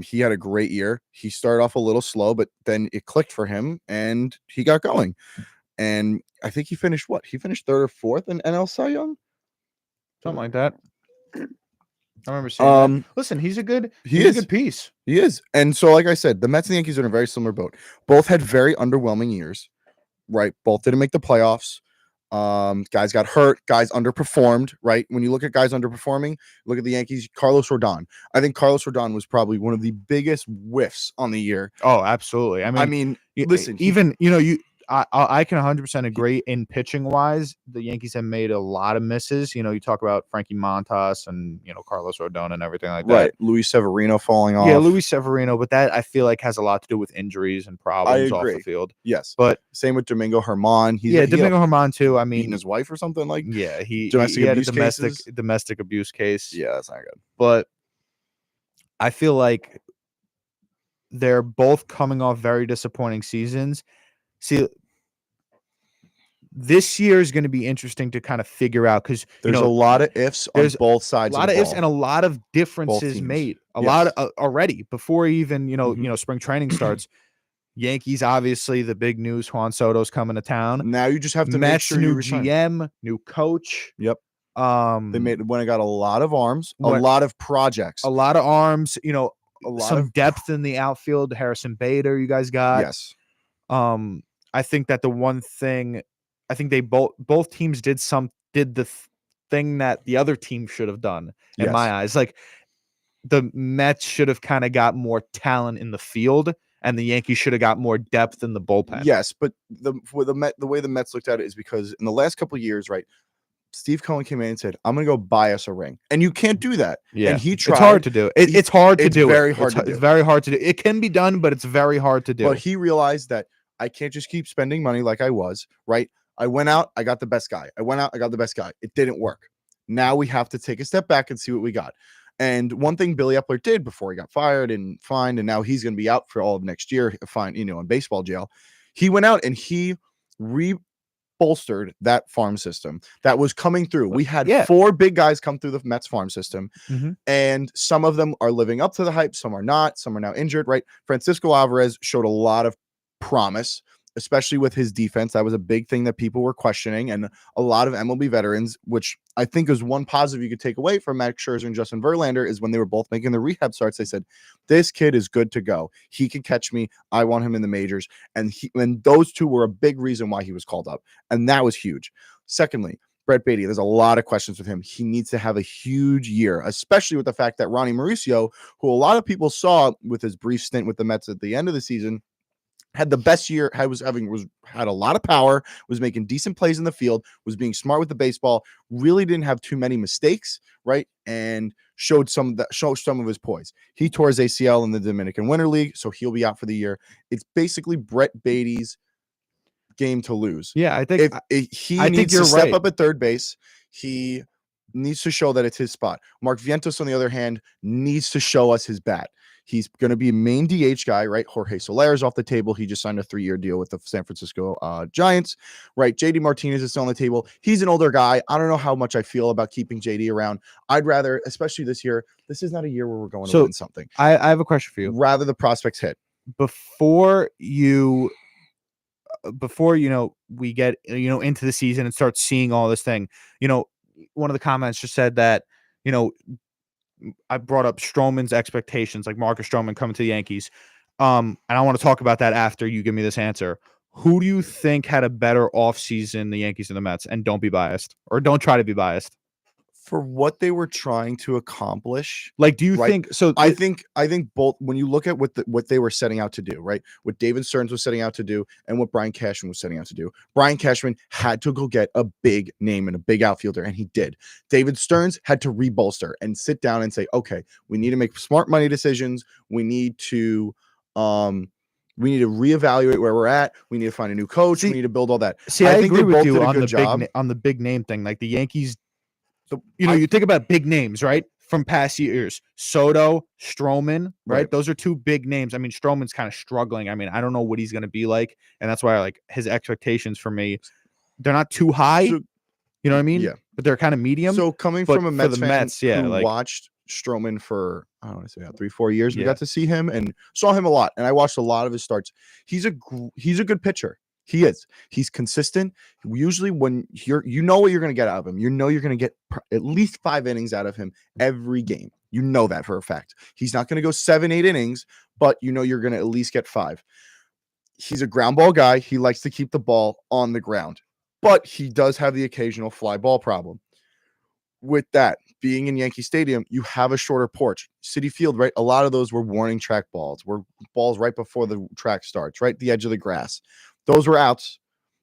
B: He had a great year. He started off a little slow, but then it clicked for him and he got going. And I think he finished third or fourth in NL Cy Young?
A: Something like that. I remember seeing that. Listen, he's a good piece.
B: He is. And so, like I said, the Mets and the Yankees are in a very similar boat. Both had very underwhelming years, right? Both didn't make the playoffs. Guys got hurt. Guys underperformed, right? When you look at guys underperforming, look at the Yankees. Carlos Rodon. I think Carlos Rodon was probably one of the biggest whiffs on the year.
A: Oh, absolutely. I mean
B: listen,
A: I can 100% agree. In pitching wise, the Yankees have made a lot of misses. You talk about Frankie Montas and Carlos Rodon and everything like that.
B: Right, Luis Severino falling off.
A: Yeah, Luis Severino, but that I feel like has a lot to do with injuries and problems off the field.
B: Yes,
A: but
B: same with Domingo Germán.
A: Domingo Germán too. I mean,
B: his wife or something like.
A: Yeah, he
B: had a
A: domestic abuse case.
B: Yeah, that's not good.
A: But I feel like they're both coming off very disappointing seasons. See, this year is going to be interesting to kind of figure out because
B: there's a lot of ifs on both sides.
A: A lot of ifs and a lot of differences made. A lot of, already before even spring training starts. Yankees, obviously, the big news. Juan Soto's coming to town.
B: Now you just have to make sure
A: new GM, new coach.
B: Yep. They got a lot of arms, a lot of projects,
A: a lot of arms. Some depth in the outfield. Harrison Bader, you guys got.
B: Yes.
A: I think that the one thing, I think they both teams did the thing that the other team should have done in
B: Yes.
A: my eyes. Like the Mets should have kind of got more talent in the field, and the Yankees should have got more depth in the bullpen.
B: Yes, but the way the Mets looked at it is because in the last couple of years, right, Steve Cohen came in and said, "I'm going to go buy us a ring," and you can't do that.
A: Yeah,
B: and he tried.
A: It's hard to do. It's hard to do.
B: It's very hard to do.
A: It's very hard to do. It can be done, but it's very hard to do.
B: But he realized that I can't just keep spending money like I was. Right? I went out, I got the best guy. I went out, I got the best guy. It didn't work. Now we have to take a step back and see what we got. And one thing Billy Epler did before he got fired and fined, and now he's going to be out for all of next year, fine, in baseball jail. He went out and he bolstered that farm system that was coming through. We had 4 big guys come through the Mets farm system, and some of them are living up to the hype. Some are not. Some are now injured, right? Francisco Alvarez showed a lot of promise, especially with his defense. That was a big thing that people were questioning, and a lot of MLB veterans, which I think is one positive you could take away from Max Scherzer and Justin Verlander, is when they were both making the rehab starts, they said, this kid is good to go. He can catch me. I want him in the majors. And those two were a big reason why he was called up. And that was huge. Secondly, Brett Baty, there's a lot of questions with him. He needs to have a huge year, especially with the fact that Ronnie Mauricio, who a lot of people saw with his brief stint with the Mets at the end of the season, had the best year, had a lot of power, was making decent plays in the field, was being smart with the baseball, really didn't have too many mistakes, right? And showed some of his poise. He tore his ACL in the Dominican Winter League, so he'll be out for the year. It's basically Brett Baty's game to lose.
A: Yeah, I think
B: he needs to step up at third base. He needs to show that it's his spot. Mark Vientos, on the other hand, needs to show us his bat. He's going to be a main DH guy, right? Jorge Soler's off the table. He just signed a 3-year deal with the San Francisco Giants, right? JD Martinez is still on the table. He's an older guy. I don't know how much I feel about keeping JD around. I'd rather, especially this year, this is not a year where we're going to win something.
A: I have a question for you.
B: Rather the prospects hit.
A: Before we get, into the season and start seeing all this thing, one of the comments just said that, I brought up Stroman's expectations, like Marcus Stroman coming to the Yankees. And I want to talk about that after you give me this answer. Who do you think had a better offseason, the Yankees and the Mets? And don't be biased, or don't try to be biased.
B: For what they were trying to accomplish.
A: Like, do you think so?
B: I think both, when you look at what they were setting out to do, right? What David Stearns was setting out to do and what Brian Cashman was setting out to do. Brian Cashman had to go get a big name and a big outfielder, and he did. David Stearns had to rebolster and sit down and say, okay, we need to make smart money decisions. We need to reevaluate where we're at. We need to find a new coach. We need to build all that.
A: I agree with you on the big name thing. Like the Yankees, you think about big names, right? From past years, Soto, Stroman, right? Those are 2 big names. I mean, Stroman's kind of struggling. I mean, I don't know what he's going to be like. And that's why his expectations for me, they're not too high. You know what I mean?
B: Yeah.
A: But they're kind of medium.
B: So coming from a Mets fan who watched Stroman for, I don't want to say 3-4 years, we got to see him and saw him a lot. And I watched a lot of his starts. He's a good pitcher. He is. He's consistent. Usually when what you're going to get out of him. You're going to get at least 5 innings out of him every game. You know that for a fact. He's not going to go 7-8 innings, but you're going to at least get 5. He's a ground ball guy. He likes to keep the ball on the ground, but he does have the occasional fly ball problem. With that, being in Yankee Stadium, you have a shorter porch. Citi Field, right? A lot of those were warning track balls, were balls right before the track starts, right? The edge of the grass. Those were outs.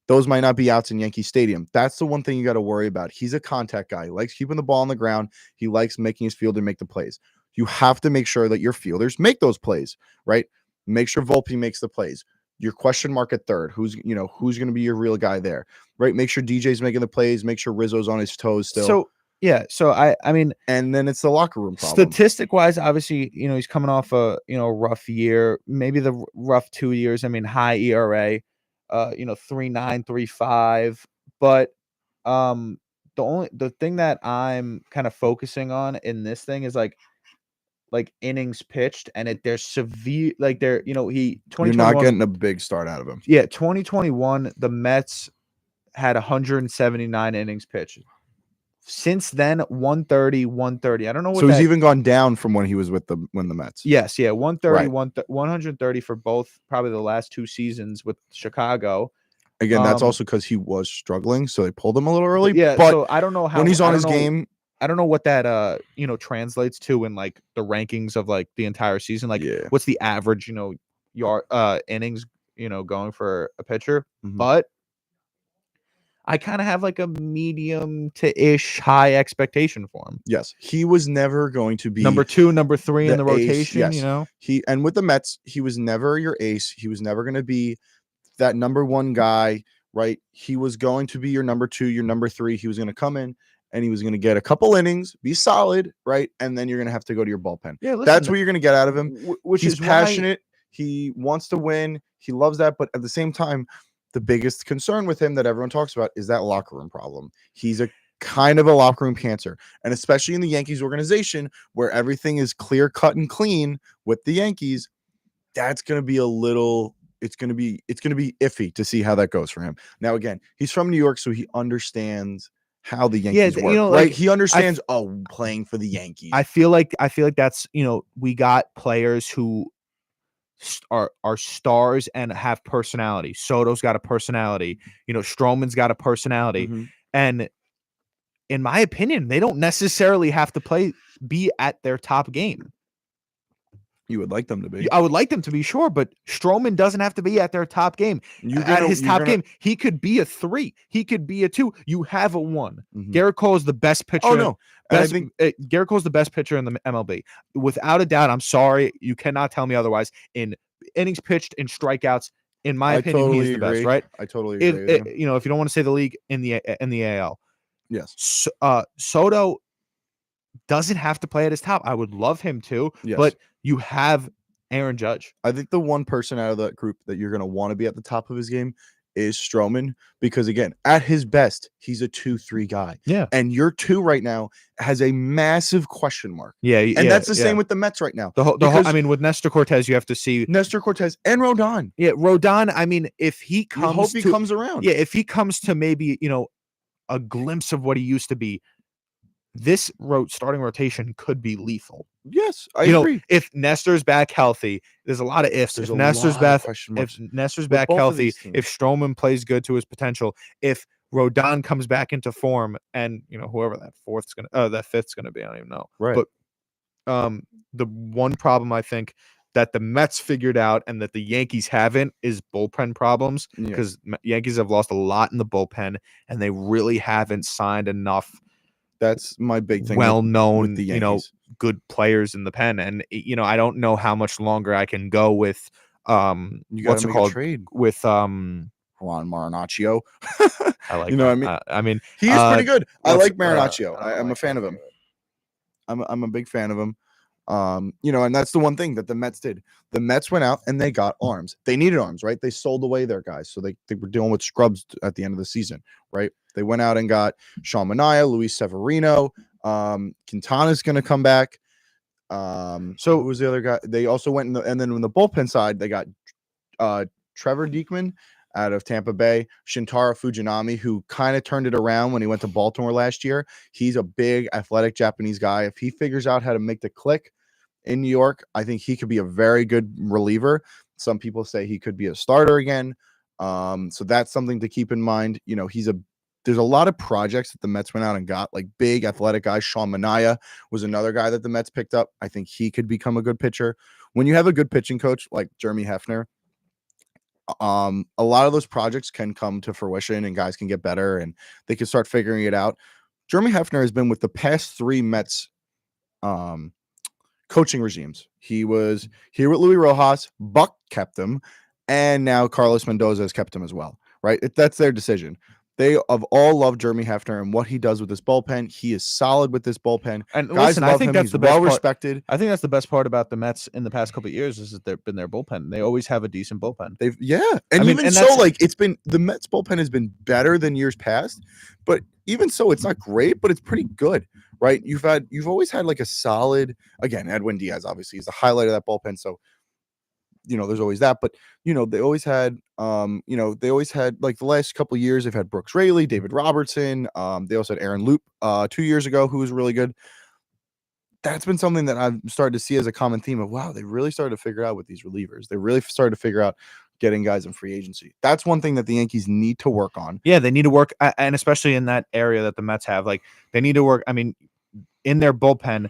B: Those might not be outs in Yankee Stadium. That's the one thing you got to worry about. He's a contact guy. He likes keeping the ball on the ground. He likes making his fielder make the plays. You have to make sure that your fielders make those plays, right? Make sure Volpe makes the plays. Your question mark at third. Who's going to be your real guy there, right? Make sure DJ's making the plays. Make sure Rizzo's on his toes still.
A: So I mean,
B: and then it's the locker room problem.
A: Statistic wise, obviously, he's coming off a rough year, maybe the rough 2 years. I mean, high ERA. 3.9, 3.5, but the thing that I'm kind of focusing on in this thing is like innings pitched, and there's severe, like there,
B: you're not getting a big start out of him.
A: Yeah, 2021, the Mets had 179 innings pitched. Since then, 130, 130. I don't know what.
B: So he's even gone down from when he was with the Mets.
A: Yes, yeah, 130, 130 for both, probably the last 2 seasons with Chicago.
B: Again, that's also because he was struggling, so they pulled him a little early.
A: Yeah,
B: but
A: so I don't know how
B: when he's on his
A: know,
B: game,
A: I don't know what that translates to in like the rankings of like the entire season. Like, what's the average yard innings going for a pitcher? But I kind of have like a medium to ish high expectation for him.
B: Yes, he was never going to be
A: number 2, number 3 in the rotation.
B: Yes. And with the Mets, he was never your ace. He was never going to be that number 1 guy, right? He was going to be your number 2, your number 3. He was going to come in and he was going to get a couple innings, be solid, right? And then you're going to have to go to your bullpen.
A: Yeah, listen,
B: that's what you're going to get out of him.
A: Which
B: He's
A: is
B: passionate. He wants to win. He loves that, but at the same time, the biggest concern with him that everyone talks about is that locker room problem. He's a kind of a locker room cancer, and especially in the Yankees organization where everything is clear cut and clean with the Yankees, that's going to be it's going to be iffy to see how that goes for him. Now, again, he's from New York, so he understands how the Yankees work, right? He understands playing for the Yankees.
A: I feel like that's, we got players who are stars and have personality. Soto's got a personality. Stroman's got a personality. And in my opinion, they don't necessarily have to be at their top game.
B: You would like them to be.
A: I would like them to be, sure, but Stroman doesn't have to be at their top game. At his top game, he could be a 3. He could be a 2. You have a 1. Garrett Cole is the best pitcher.
B: Oh, no.
A: I think Garrett Cole is the best pitcher in the MLB. Without a doubt, I'm sorry. You cannot tell me otherwise. In innings pitched, in strikeouts, in my opinion, he's the best, right?
B: I totally agree.
A: If you don't want to say the league in the AL.
B: Yes.
A: Soto doesn't have to play at his top. I would love him to, but you have Aaron Judge.
B: I think the one person out of that group that you're going to want to be at the top of his game is Stroman, because again, at his best, he's a 2-3 guy.
A: Yeah.
B: And your 2 right now has a massive question mark.
A: Yeah.
B: And that's the same with the Mets right now.
A: I mean, with Nestor Cortez, you have to see
B: Nestor Cortez and Rodon.
A: Yeah, Rodon. I mean, if he comes,
B: hope he comes around.
A: Yeah, if he comes to maybe a glimpse of what he used to be, this starting rotation could be lethal.
B: Yes, I agree.
A: If Nestor's back healthy, there's a lot of ifs. If Nestor's back healthy, if Stroman plays good to his potential, if Rodon comes back into form, and whoever that fifth's gonna be, I don't even know.
B: Right.
A: But the one problem I think that the Mets figured out and that the Yankees haven't is bullpen problems, because Yankees have lost a lot in the bullpen and they really haven't signed enough.
B: That's my big thing.
A: Well-known,
B: with
A: good players in the pen, and I don't know how much longer I can go with what's it called?
B: Trade
A: with
B: Juan Marinaccio.
A: I like.
B: What I mean?
A: I mean,
B: he is pretty good. I like Marinaccio. I'm a fan of him. I'm a big fan of him. And that's the one thing that the Mets did. The Mets went out and they got arms. They needed arms, right? They sold away their guys, so they were dealing with scrubs at the end of the season, right? They went out and got Sean Manaea, Luis Severino. Quintana's going to come back. So who was the other guy? They also went and then on the bullpen side, they got Trevor Diekman out of Tampa Bay, Shintaro Fujinami, who kind of turned it around when he went to Baltimore last year. He's a big, athletic Japanese guy. If he figures out how to make the click in New York, I think he could be a very good reliever. Some people say he could be a starter again. So that's something to keep in mind. There's a lot of projects that the Mets went out and got, like big athletic guys. Sean Manaea was another guy that the Mets picked up. I think he could become a good pitcher. When you have a good pitching coach like Jeremy Hefner, a lot of those projects can come to fruition and guys can get better and they can start figuring it out. Jeremy Hefner has been with the past 3 Mets coaching regimes. He was here with Louis Rojas, Buck kept him, and now Carlos Mendoza has kept him as well, right? That's their decision. They have all loved Jeremy Hefner and what he does with this bullpen. He is solid with this bullpen.
A: And
B: guys
A: listen,
B: love
A: I think
B: him.
A: that's
B: He's
A: the best
B: well
A: part.
B: respected.
A: I think that's the best part about the Mets in the past couple of years is that they've been their bullpen. They always have a decent bullpen.
B: The Mets bullpen has been better than years past, but even so, it's not great, but it's pretty good, right? You've always had like a solid. Again, Edwin Diaz obviously is the highlight of that bullpen, so there's always that, but they always had like the last couple of years, they've had Brooks Raley, David Robertson. They also had Aaron Loop 2 years ago, who was really good. That's been something that I've started to see as a common theme of, wow, they really started to figure out with these relievers. They really started to figure out getting guys in free agency. That's one thing that the Yankees need to work on.
A: Yeah, they need to work, and especially in that area that the Mets have, like they need to work. I mean, in their bullpen,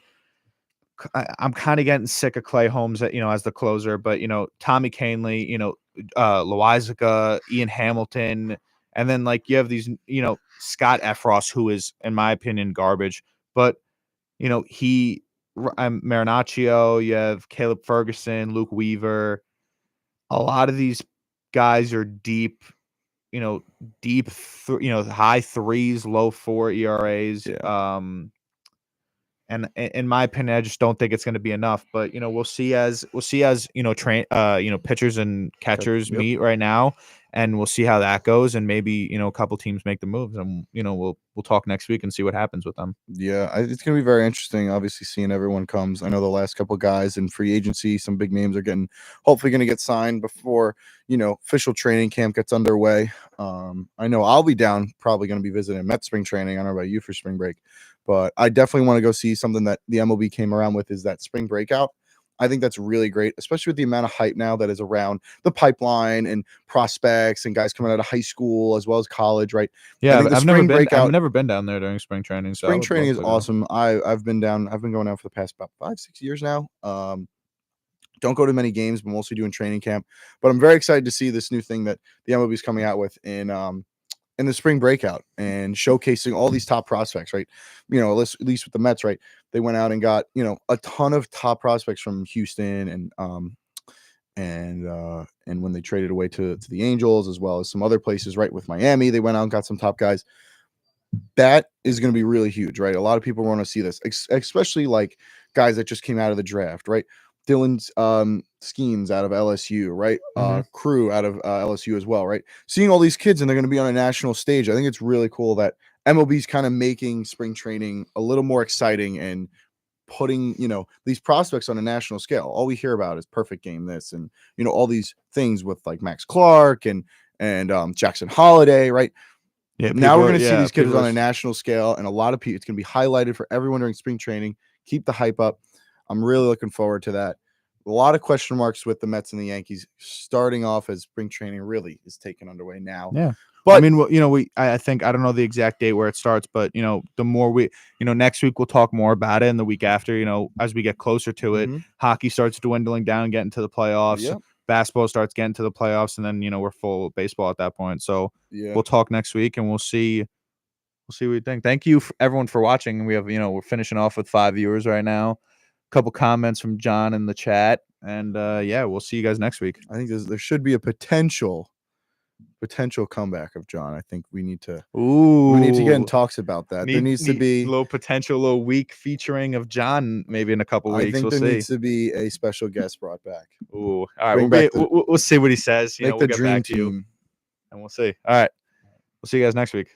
A: I'm kind of getting sick of Clay Holmes, as the closer, but Tommy Kahnle, Loizaga, Ian Hamilton, and then like you have these, Scott Efros, who is, in my opinion, garbage, but Marinaccio, you have Caleb Ferguson, Luke Weaver. A lot of these guys are deep, high threes, low 4 ERAs.
B: Yeah.
A: And in my opinion, I just don't think it's going to be enough. But we'll see as pitchers and catchers meet right now, and we'll see how that goes. And maybe a couple teams make the moves, and we'll talk next week and see what happens with them.
B: Yeah, it's going to be very interesting. Obviously, seeing everyone comes. I know the last couple guys in free agency, some big names are hopefully going to get signed before official training camp gets underway. I know I'll be down, probably going to be visiting Met spring training. I don't know about you for spring break, but I definitely want to go see something that the MLB came around with, is that spring breakout. I think that's really great, especially with the amount of hype now that is around the pipeline and prospects and guys coming out of high school as well as college, right?
A: Yeah, I've never been down there during spring training. So
B: spring training is awesome. I've been down. I've been going down for the past about 5-6 years now. Don't go to many games, but mostly doing training camp. But I'm very excited to see this new thing that the MLB is coming out with in the spring breakout and showcasing all these top prospects, right? At least with the Mets, right? They went out and got, a ton of top prospects from Houston and when they traded away to the Angels, as well as some other places, right? With Miami, they went out and got some top guys. That is going to be really huge, right? A lot of people want to see this, especially like guys that just came out of the draft, right? Dylan's Schemes out of LSU, right? Crew out of LSU as well, right? Seeing all these kids and they're going to be on a national stage. I think it's really cool that MLB's kind of making spring training a little more exciting and putting, these prospects on a national scale. All we hear about is perfect game this and, all these things with like Max Clark and Jackson Holiday, right? Yeah, now we're going to see these kids on a national scale, and a lot of people, it's going to be highlighted for everyone during spring training. Keep the hype up. I'm really looking forward to that. A lot of question marks with the Mets and the Yankees starting off as spring training really is taken underway now.
A: Yeah. But I mean, I think, I don't know the exact date where it starts, but the more we, next week we'll talk more about it, and the week after, as we get closer to it, hockey starts dwindling down, getting to the playoffs. Yep. Basketball starts getting to the playoffs, and then we're full baseball at that point. So we'll talk next week, and we'll see what you think. Thank you everyone for watching. We have we're finishing off with 5 viewers right now. A couple comments from John in the chat, and we'll see you guys next week.
B: I think there should be a potential comeback of John. I think we need to get in talks about that. There needs to be
A: a little week featuring of John maybe in a couple weeks.
B: I think there needs to be a special guest brought back.
A: Ooh, all right, we'll see what he says.
B: Make
A: we'll
B: the
A: get
B: dream
A: back to
B: team,
A: you, and we'll see. All right, we'll see you guys next week.